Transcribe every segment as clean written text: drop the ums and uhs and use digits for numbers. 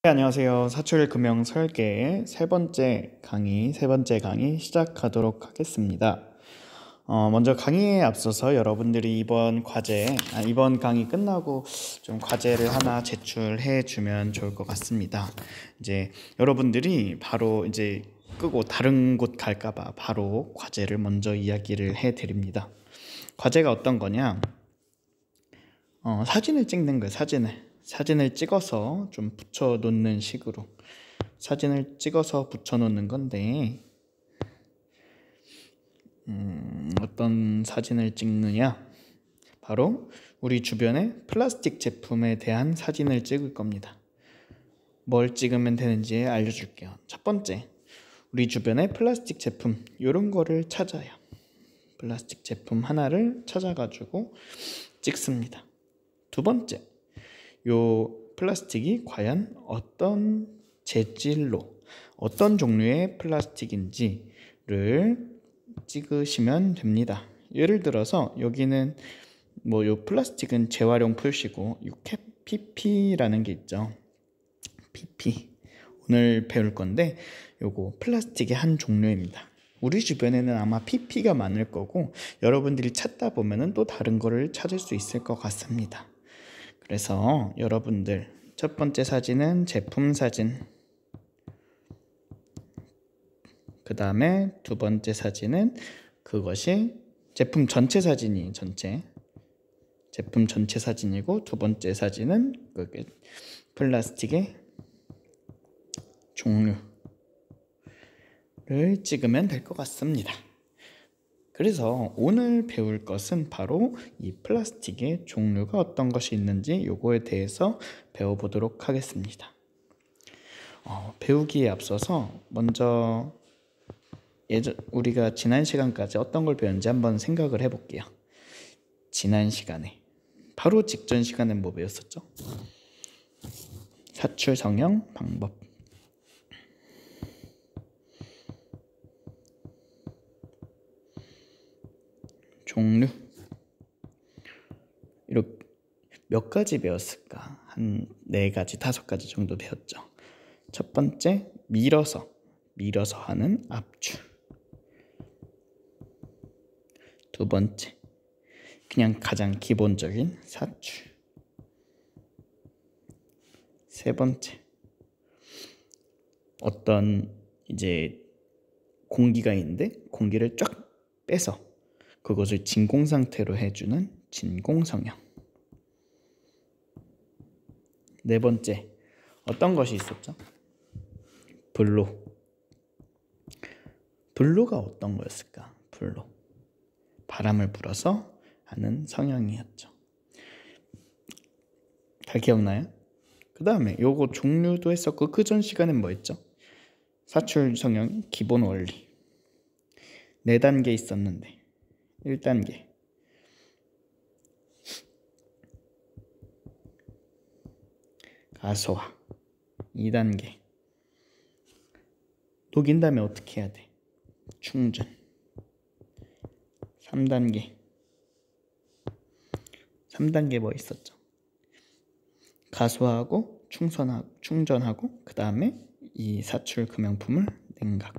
네, 안녕하세요. 사출 금융 설계의 세 번째 강의 시작하도록 하겠습니다. 먼저 강의에 앞서서 여러분들이 이번 강의 끝나고 좀 과제를 하나 제출해 주면 좋을 것 같습니다. 이제 여러분들이 바로 이제 끄고 다른 곳 갈까봐 바로 과제를 먼저 이야기를 해 드립니다. 과제가 어떤 거냐? 사진을 찍는 거예요. 사진을 찍어서 좀 붙여 놓는 식으로 사진을 찍어서 붙여 놓는 건데, 어떤 사진을 찍느냐? 바로 우리 주변의 플라스틱 제품에 대한 사진을 찍을 겁니다. 뭘 찍으면 되는지 알려줄게요. 첫 번째, 우리 주변의 플라스틱 제품 이런 거를 찾아요. 플라스틱 제품 하나를 찾아가지고 찍습니다. 두 번째, 요 플라스틱이 과연 어떤 재질로 어떤 종류의 플라스틱인지를 찍으시면 됩니다. 예를 들어서 여기는 요 플라스틱은 재활용 표시고 요 PP라는 게 있죠. PP 오늘 배울 건데 요거 플라스틱의 한 종류입니다. 우리 주변에는 아마 PP가 많을 거고 여러분들이 찾다 보면은 또 다른 거를 찾을 수 있을 것 같습니다. 그래서 여러분들 첫 번째 사진은 제품 사진, 그 다음에 두 번째 사진은 그것이 제품 전체 사진이에요. 제품 전체 사진이고, 두 번째 사진은 그게 플라스틱의 종류를 찍으면 될 것 같습니다. 그래서 오늘 배울 것은 바로 이 플라스틱의 종류가 어떤 것이 있는지 요거에 대해서 배워보도록 하겠습니다. 배우기에 앞서서 먼저 우리가 지난 시간까지 어떤 걸 배웠는지 한번 생각을 해볼게요. 지난 시간에 바로 직전 시간엔 뭐 배웠었죠? 사출 성형 방법, 종류, 이렇게 몇 가지 배웠을까? 한 4가지, 5가지 정도 배웠죠. 첫 번째, 밀어서 하는 압출. 두 번째, 그냥 가장 기본적인 사출. 세 번째, 어떤 이제 공기가 있는데 공기를 쫙 빼서 그것을 진공 상태로 해주는 진공성형. 네 번째, 어떤 것이 있었죠? 블로가 어떤 거였을까? 바람을 불어서 하는 성형이었죠. 다 기억나요? 그 다음에 요거 종류도 했었고, 그 전 시간엔 뭐 했죠? 사출 성형 기본 원리 4단계 있었는데, 1단계 가소화, 2단계 녹인 다음에 어떻게 해야 돼? 충전. 3단계 뭐 있었죠? 가소하고 충전하고 그 다음에 이 사출 금형품을 냉각,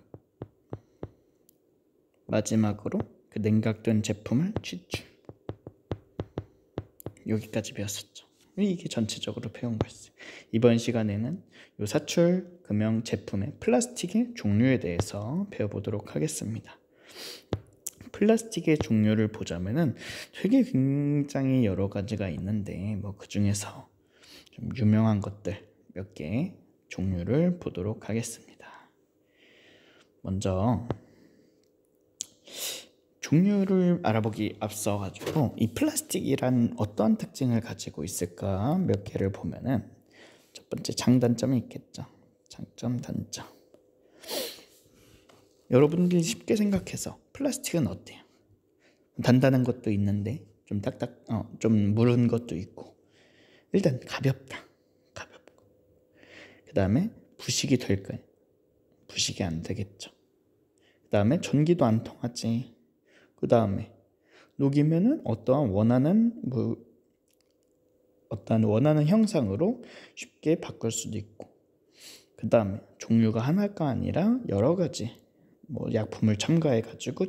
마지막으로 그 냉각된 제품을 취출. 여기까지 배웠었죠. 이게 전체적으로 배운 거였어요. 이번 시간에는 이 사출 금형 제품의 플라스틱의 종류에 대해서 배워보도록 하겠습니다. 플라스틱의 종류를 보자면은 되게 굉장히 여러 가지가 있는데, 그 중에서 좀 유명한 것들 몇 개 종류를 보도록 하겠습니다. 먼저 종류를 알아보기 앞서 가지고 이 플라스틱이란 어떤 특징을 가지고 있을까 몇 개를 보면은, 첫 번째, 장단점이 있겠죠. 장점, 단점. 여러분들이 쉽게 생각해서 플라스틱은 어때요? 단단한 것도 있는데 좀 무른 것도 있고, 일단 가볍고, 그 다음에 부식이 될까요? 부식이 안 되겠죠. 그 다음에 전기도 안 통하지. 그 다음에 녹이면은 어떠한 원하는 형상으로 쉽게 바꿀 수도 있고, 그 다음에 종류가 하나가 아니라 여러 가지 뭐 약품을 첨가해 가지고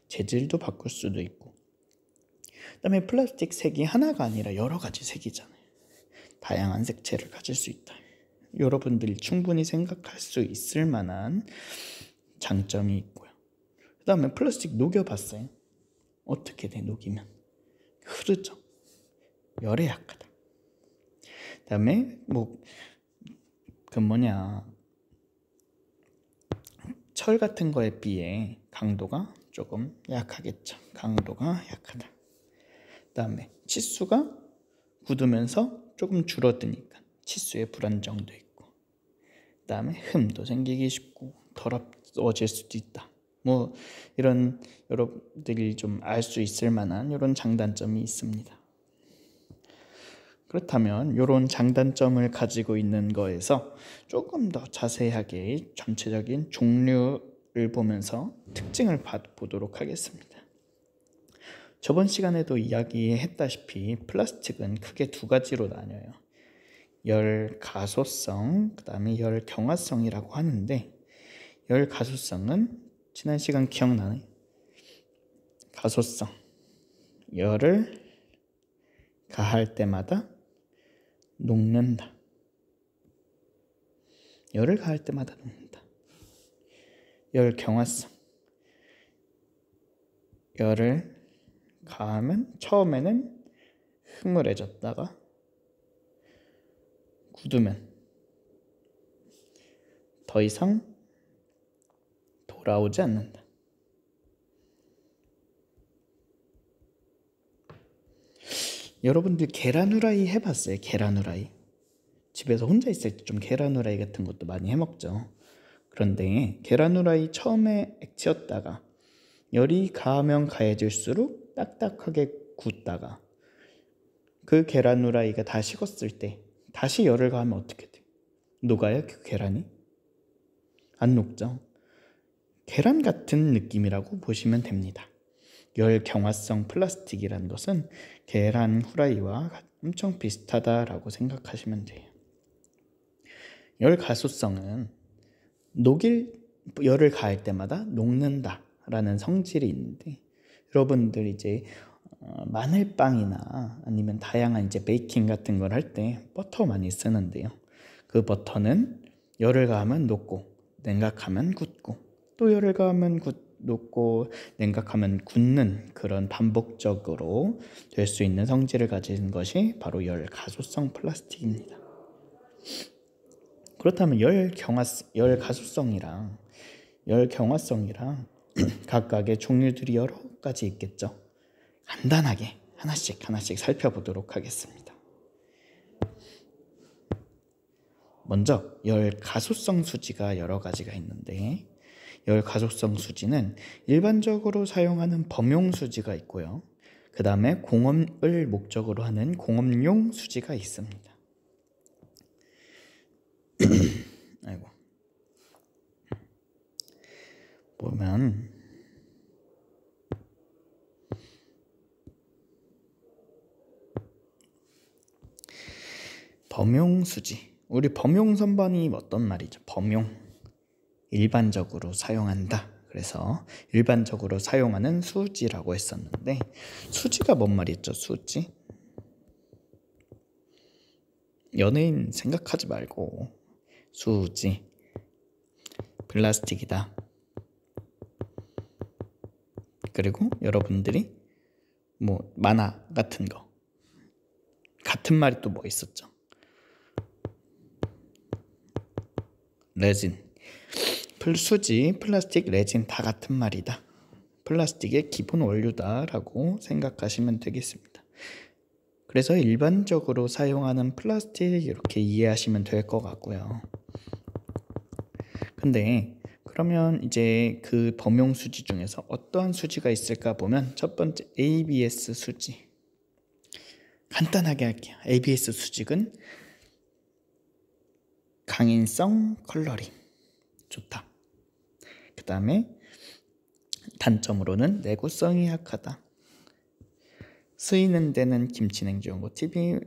재질도 바꿀 수도 있고, 그 다음에 플라스틱 색이 하나가 아니라 여러 가지 색이잖아요. 다양한 색채를 가질 수 있다. 여러분들이 충분히 생각할 수 있을 만한 장점이 있고요. 그 다음에 플라스틱 녹여봤어요. 어떻게 돼? 녹이면 흐르죠. 열에 약하다. 그 다음에 철 같은 거에 비해 강도가 조금 약하겠죠. 강도가 약하다. 그 다음에 치수가 굳으면서 조금 줄어드니까 치수의 불안정도 있고, 그 다음에 흠도 생기기 쉽고 더러워질 수도 있다. 이런 여러분들이 좀 알 수 있을 만한 이런 장단점이 있습니다. 그렇다면 이런 장단점을 가지고 있는 거에서 조금 더 자세하게 전체적인 종류를 보면서 특징을 보도록 하겠습니다. 저번 시간에도 이야기했다시피 플라스틱은 크게 두 가지로 나뉘어요. 열가소성, 그 다음에 열경화성이라고 하는데, 열가소성은 지난 시간 기억나네? 가소성, 열을 가할 때마다 녹는다. 열을 가할 때마다 녹는다. 열경화성, 열을 가하면 처음에는 흐물해졌다가 굳으면 더 이상 돌아오지 않는다. 여러분들 계란 후라이 해봤어요? 계란 후라이. 집에서 혼자 있을 때 좀 계란 후라이 같은 것도 많이 해먹죠. 그런데 계란 후라이 처음에 액체였다가 열이 가하면 가해질수록 딱딱하게 굳다가 그 계란 후라이가 다 식었을 때 다시 열을 가하면 어떻게 돼? 녹아요? 그 계란이? 안 녹죠. 계란 같은 느낌이라고 보시면 됩니다. 열경화성 플라스틱이라는 것은 계란 후라이와 엄청 비슷하다라고 생각하시면 돼요. 열가소성은 열을 가할 때마다 녹는다라는 성질이 있는데, 여러분들 이제 마늘빵이나 아니면 다양한 이제 베이킹 같은 걸 할 때 버터 많이 쓰는데요. 그 버터는 열을 가하면 녹고 냉각하면 굳고 또 열을 가하면 녹고 냉각하면 굳는 그런 반복적으로 될 수 있는 성질을 가진 것이 바로 열가소성 플라스틱입니다. 그렇다면 열가소성이랑 열경화성이랑 각각의 종류들이 여러 가지 있겠죠. 간단하게 하나씩 살펴보도록 하겠습니다. 먼저 열가소성 수지가 여러 가지가 있는데, 열가소성 수지는 일반적으로 사용하는 범용 수지가 있고요. 그 다음에 공업을 목적으로 하는 공업용 수지가 있습니다. 아이고. 보면 범용 수지, 우리 범용 선반이 어떤 말이죠? 범용, 일반적으로 사용한다. 그래서 일반적으로 사용하는 수지라고 했었는데, 수지가 뭔 말이었죠? 수지? 연예인 생각하지 말고 수지, 플라스틱이다. 그리고 여러분들이 만화 같은 거 같은 말이 또 뭐 있었죠? 레진, 수지, 플라스틱, 레진 다 같은 말이다. 플라스틱의 기본 원료다라고 생각하시면 되겠습니다. 그래서 일반적으로 사용하는 플라스틱 이렇게 이해하시면 될 것 같고요. 근데 그러면 이제 그 범용 수지 중에서 어떠한 수지가 있을까 보면, 첫 번째 ABS 수지. 간단하게 할게요. ABS 수직은 강인성 컬러링 좋다. 그 다음에 단점으로는 내구성이 약하다. 쓰이는 데는 김치, 냉장고, TV,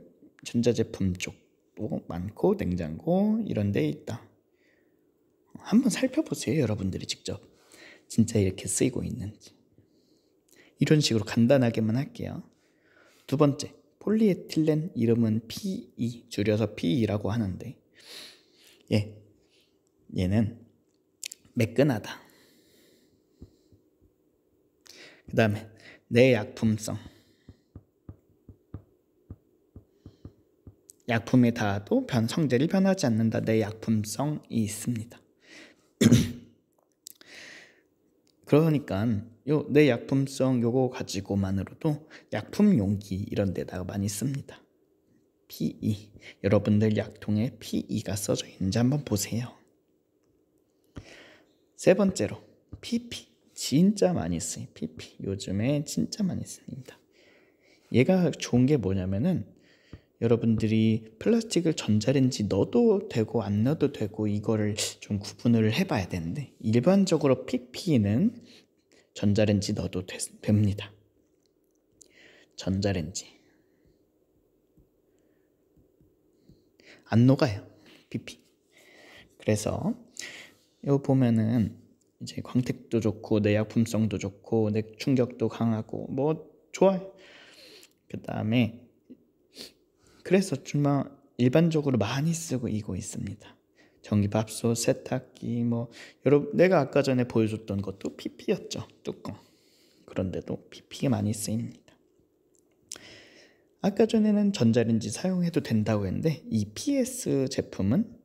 전자제품 쪽도 많고 냉장고 이런 데 있다. 한번 살펴보세요. 여러분들이 직접 진짜 이렇게 쓰이고 있는지. 이런 식으로 간단하게만 할게요. 두 번째, 폴리에틸렌 이름은 PE, 줄여서 PE라고 하는데 얘는 매끈하다. 그 다음에 내약품성, 약품에 닿아도 성질이 변하지 않는다. 내약품성이 있습니다. 그러니까 요 내약품성 요거 가지고만으로도 약품 용기 이런 데다가 많이 씁니다. PE, 여러분들 약통에 PE가 써져 있는지 한번 보세요. 세 번째로 PP, 진짜 많이 쓰요. PP 요즘에 진짜 많이 씁니다. 얘가 좋은 게 뭐냐면은 여러분들이 플라스틱을 전자레인지 넣어도 되고 안 넣어도 되고 이거를 좀 구분을 해봐야 되는데, 일반적으로 PP는 전자레인지 넣어도 됩니다. 전자레인지 안 녹아요, PP. 그래서 이거 보면은 이제 광택도 좋고 내약품성도 좋고 내 충격도 강하고 뭐 좋아요. 그 다음에 그래서 정말 일반적으로 많이 쓰고 이거 있습니다. 전기밥솥, 세탁기, 뭐 여러분 내가 아까 전에 보여줬던 것도 PP였죠. 뚜껑. 그런데도 PP가 많이 쓰입니다. 아까 전에는 전자레인지 사용해도 된다고 했는데 이 PS 제품은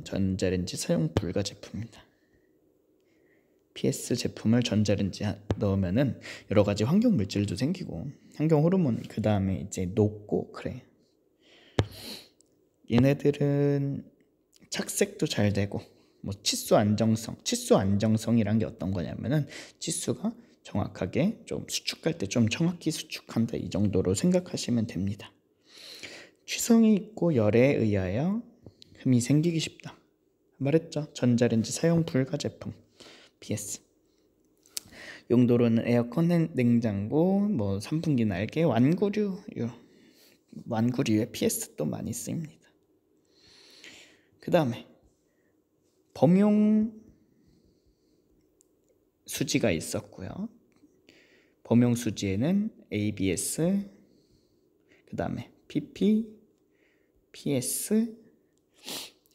전자레인지 사용 불가 제품입니다. PS 제품을 전자레인지 넣으면은 여러 가지 환경 물질도 생기고 환경 호르몬, 그 다음에 이제 녹고 그래. 얘네들은 착색도 잘 되고 뭐 치수 안정성이란 게 어떤 거냐면은 치수가 정확하게 좀 수축할 때 좀 정확히 수축한다, 이 정도로 생각하시면 됩니다. 취성이 있고 열에 의하여 흠이 생기기 쉽다. 말했죠. 전자레인지 사용 불가 제품 PS. 용도로는 에어컨, 냉장고, 뭐 선풍기 날개, 완구류의 PS도 많이 쓰입니다. 그 다음에 범용 수지가 있었고요. 범용 수지에는 ABS, 그 다음에 PP, PS,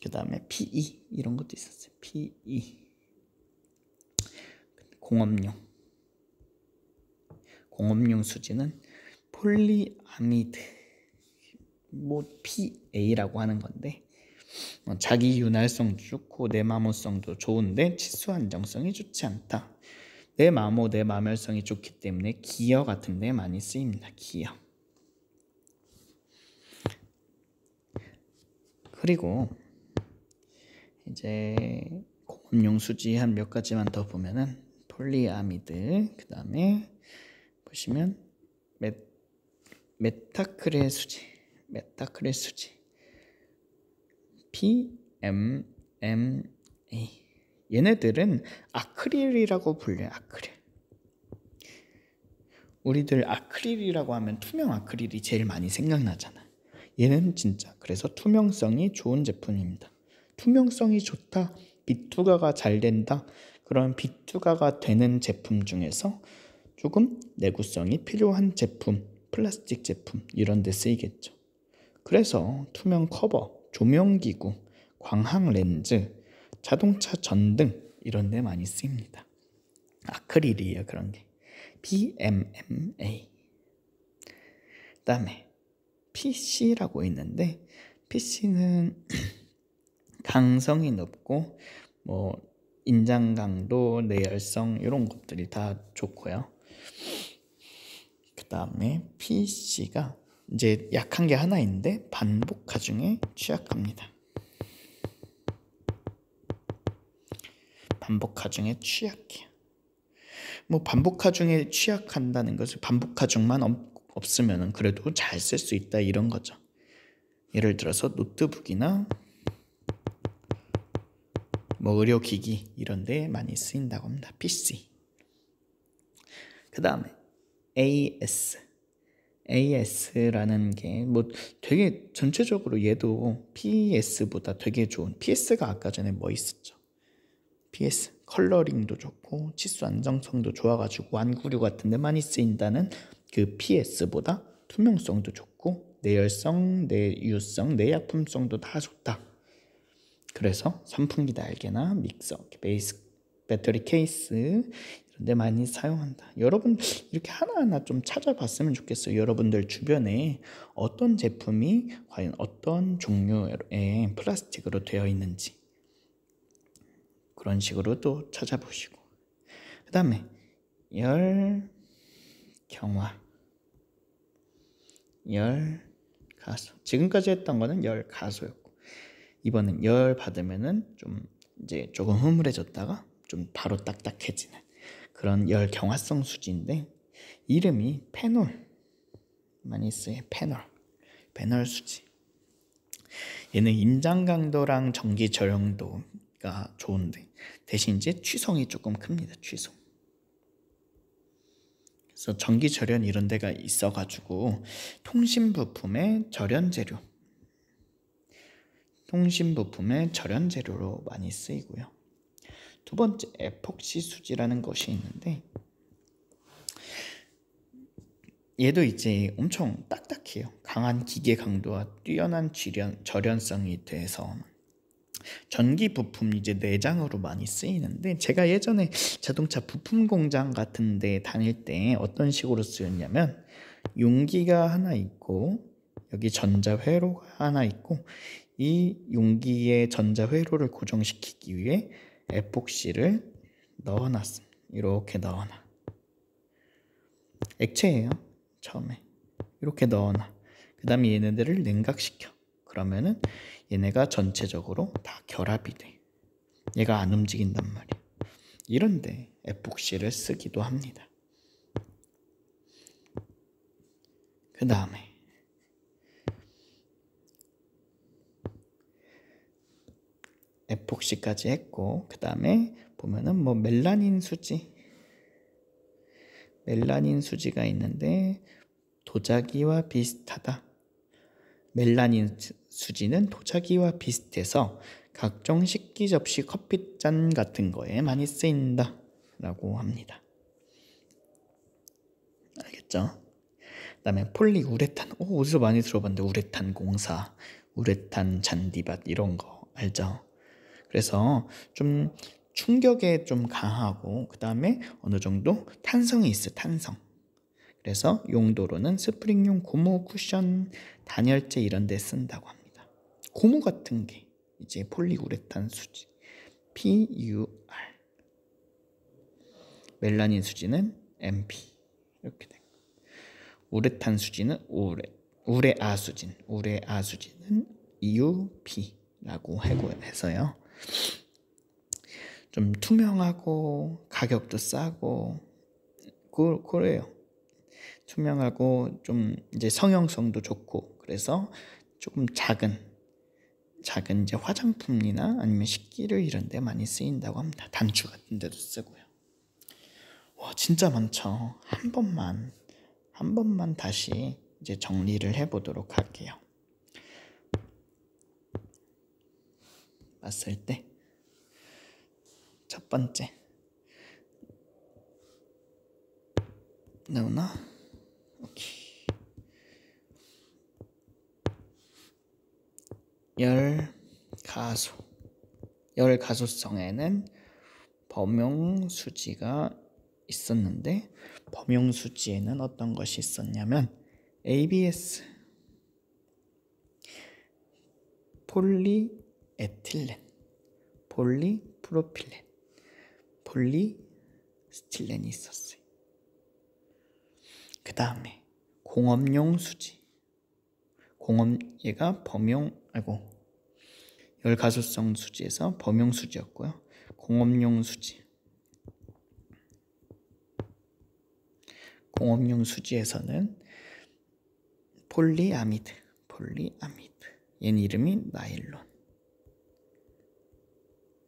그 다음에 PE 이런 것도 있었어요. PE. 공업용 수지는 폴리아미드, 뭐 PA라고 하는 건데 자기 윤활성도 좋고 내마모성도 좋은데 치수 안정성이 좋지 않다. 내마모성이 좋기 때문에 기어 같은 데 많이 쓰입니다. 기어. 그리고 이제 공업용 수지 한 몇 가지만 더 보면은 폴리아미드, 그 다음에 보시면 메타크릴 수지, PMMA. 얘네들은 아크릴이라고 불려요. 아크릴. 우리들 아크릴이라고 하면 투명 아크릴이 제일 많이 생각나잖아. 얘는 진짜 그래서 투명성이 좋은 제품입니다. 투명성이 좋다, 비투가가 잘 된다, 그런 비투가가 되는 제품 중에서 조금 내구성이 필요한 제품, 플라스틱 제품 이런 데 쓰이겠죠. 그래서 투명 커버, 조명기구, 광학 렌즈, 자동차 전등 이런 데 많이 쓰입니다. 아크릴이에요, 그런 게. PMMA. 그 다음에 PC라고 있는데 PC는 강성이 높고 뭐 인장 강도, 내열성 이런 것들이 다 좋고요. 그 다음에 PC가 이제 약한 게 하나 있는데 반복 가중에 취약합니다. 반복 가중에 취약해요. 뭐 반복 가중에 취약한다는 것을 반복 가중만 없으면 그래도 잘 쓸 수 있다 이런 거죠. 예를 들어서 노트북이나 뭐 의료기기 이런 데 많이 쓰인다고 합니다. PC. 그 다음에 AS, AS라는 게 뭐 되게 전체적으로 얘도 PS보다 되게 좋은, PS가 아까 전에 뭐 있었죠? PS 컬러링도 좋고 치수 안정성도 좋아가지고 완구류 같은 데 많이 쓰인다는 그 PS보다 투명성도 좋고 내열성, 내유성, 내약품성도 다 좋다. 그래서 선풍기 날개나 믹서, 베이스, 배터리 케이스 이런 데 많이 사용한다. 여러분 이렇게 하나하나 좀 찾아봤으면 좋겠어요. 여러분들 주변에 어떤 제품이 과연 어떤 종류의 플라스틱으로 되어 있는지 그런 식으로 또 찾아보시고, 그 다음에 열 경화, 열 가소. 지금까지 했던 거는 열 가소였고, 이번엔 열 받으면은 좀 이제 조금 흐물해졌다가 좀 바로 딱딱해지는 그런 열 경화성 수지인데, 이름이 페놀, 많이 쓰여요. 페놀 수지. 얘는 임장 강도랑 전기 저용도가 좋은데 대신 이제 취성이 조금 큽니다. 취성. 그래서 전기 절연 이런 데가 있어가지고 통신 부품의 절연 재료로 많이 쓰이고요. 두 번째 에폭시 수지라는 것이 있는데, 얘도 이제 엄청 딱딱해요. 강한 기계 강도와 뛰어난 절연성이 돼서 전기 부품 이제 내장으로 많이 쓰이는데, 제가 예전에 자동차 부품 공장 같은 데 다닐 때 어떤 식으로 쓰였냐면, 용기가 하나 있고 여기 전자회로가 하나 있고, 이 용기의 전자회로를 고정시키기 위해 에폭시를 넣어놨습니다. 이렇게 넣어놔. 액체예요. 처음에 이렇게 넣어놔. 그 다음에 얘네들을 냉각시켜. 그러면은 얘네가 전체적으로 다 결합이 돼. 얘가 안 움직인단 말이야. 이런데 에폭시를 쓰기도 합니다. 그 다음에 에폭시까지 했고, 그 다음에 보면은 뭐 멜라닌 수지가 있는데 도자기와 비슷하다. 멜라닌 수지는 도자기와 비슷해서 각종 식기 접시 커피잔 같은 거에 많이 쓰인다 라고 합니다. 알겠죠? 그 다음에 폴리우레탄. 어디서 많이 들어봤는데, 우레탄 공사, 우레탄 잔디밭 이런 거 알죠? 그래서 좀 충격에 좀 강하고, 그 다음에 어느 정도 탄성이 있어. 탄성. 그래서 용도로는 스프링용 고무 쿠션, 단열재 이런 데 쓴다고 합니다. 고무 같은 게 이제 폴리우레탄 수지, PUR. 멜라닌 수지는 MP 이렇게 되고, 우레탄 수지는 우레아 수지는 UP라고 해서요. 좀 투명하고 가격도 싸고 그래요. 투명하고 좀 이제 성형성도 좋고, 그래서 조금 작은 이제 화장품이나 아니면 식기류 이런 데 많이 쓰인다고 합니다. 단추 같은 데도 쓰고요. 와, 진짜 많죠. 한 번만 다시 이제 정리를 해보도록 할게요. 봤을 때 첫 번째 나오나? 오케이. 열 가소성에는 범용수지가 있었는데, 범용수지에는 어떤 것이 있었냐면 ABS, 폴리에틸렌, 폴리프로필렌, 폴리스틸렌이 있었어요. 그 다음에 공업용 수지. 얘가 열가소성 수지에서 범용 수지였고요. 공업용 수지에서는 폴리아미드. 얘는 이름이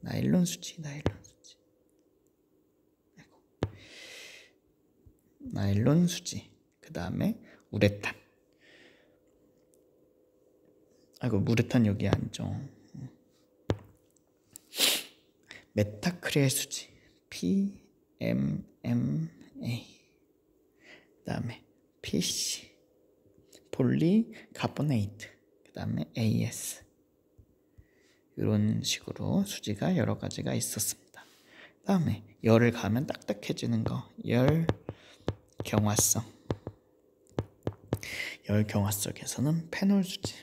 나일론 수지. 나일론 수지. 그 다음에 우레탄. 아이고, 우레탄 여기 아니죠. 메타크릴 수지 PMMA. 그다음에 PC 폴리카보네이트. 그다음에 AS. 이런 식으로 수지가 여러 가지가 있었습니다. 그다음에 열을 가하면 딱딱해지는 거, 열 경화성. 열 경화성에서는 페놀 수지,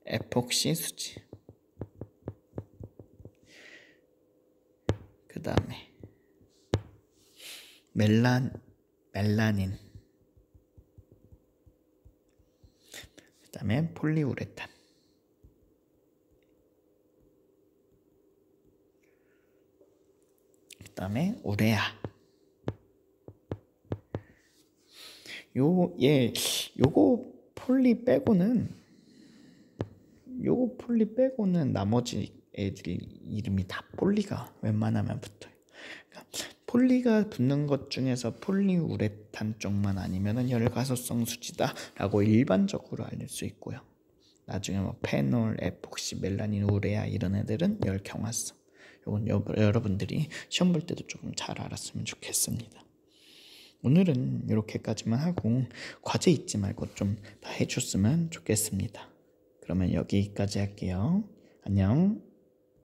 에폭시 수지, 그 다음에 멜라닌, 그 다음에 폴리우레탄, 그 다음에 우레아. 요거 폴리 빼고는 나머지 애들 이름이 다 폴리가 웬만하면 붙어요. 그러니까 폴리가 붙는 것 중에서 폴리우레탄 쪽만 아니면은 열가소성 수지다라고 일반적으로 알릴 수 있고요. 나중에 뭐 페놀, 에폭시, 멜라닌, 우레아 이런 애들은 열 경화성. 요건 여러분들이 시험 볼 때도 조금 잘 알았으면 좋겠습니다. 오늘은 이렇게까지만 하고 과제 잊지 말고 좀 다 해줬으면 좋겠습니다. 그러면 여기까지 할게요. 안녕.